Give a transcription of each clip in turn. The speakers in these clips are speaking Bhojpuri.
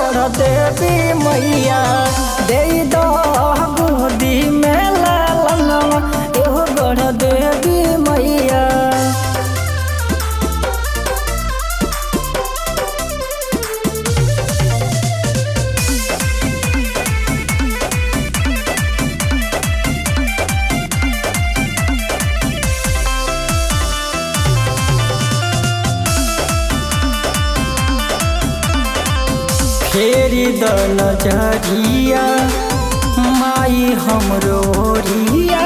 गढ़ देवी मैया दे दो गोदी में लालनवा एहो गढ़ देवी मैया। फेरी द नजरिया माई हमरो ओरिया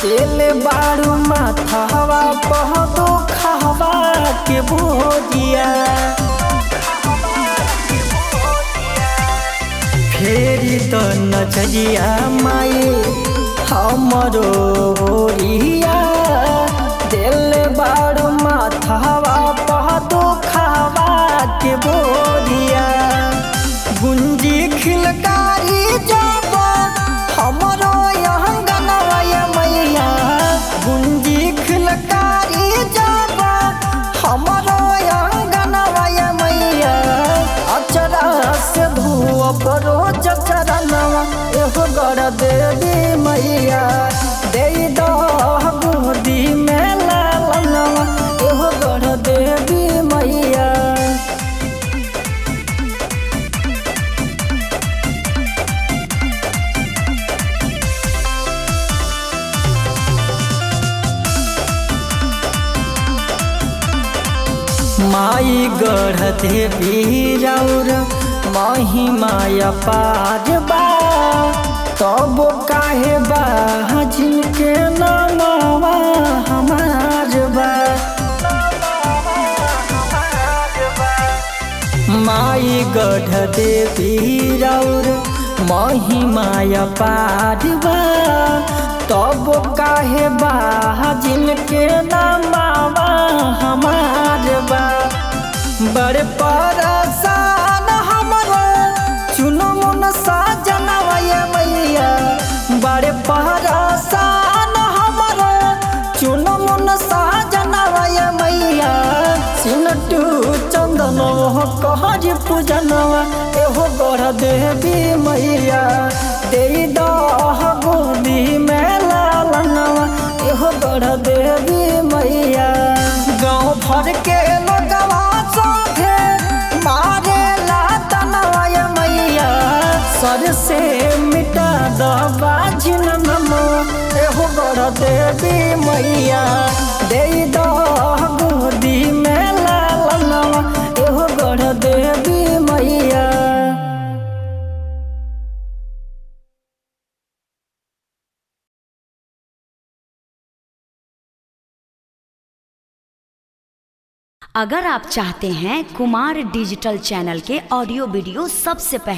तेल बारू माथावा पहदो खावा के बोरिया। फेरी द नजरिया माई हमरो ओरिया तेल बारू माथावा पहदो खावा के बोरिया। गुंजी खिलकारी जब हमरो यहाँ गनवाया मैया गुंजी खिलकारी जब हमरो यहाँ गनवाया मैया। अचरा से धुआ परो चचरनवा एहो गढ़ देवी मैया दे दो गोदी में लालनवा एहो गढ़ देवी मैया। माई गढ़ देवी रौर महिमाया पार बा तब काहे बा जिनके नामवा हमार बा। माई गढ़ देवी रौर महिमाया पार बा तब काहे बा जिनके नामवा हमार बा। बड़े परेशान हमरो चुनो मुन साजनवा ये मैया बड़े परेशान हमरो चुनो मुन साजनवा ये मैया। सिनटू चंदन कहरी पूजनवा एहो गढ़ देवी मैया दे दो गोदी में लालनवा एहो गढ़ देवी मैया। गाँव भर के लोगवा सोभे मारे लातनवा ये मैया सर से मिटा दो बाजिन नमो एहो गढ़ देवी मैया दे दो गोदी में लालनवा एहो गढ़ देवी मैया। अगर आप चाहते हैं कुमार डिजिटल चैनल के ऑडियो वीडियो सबसे पहले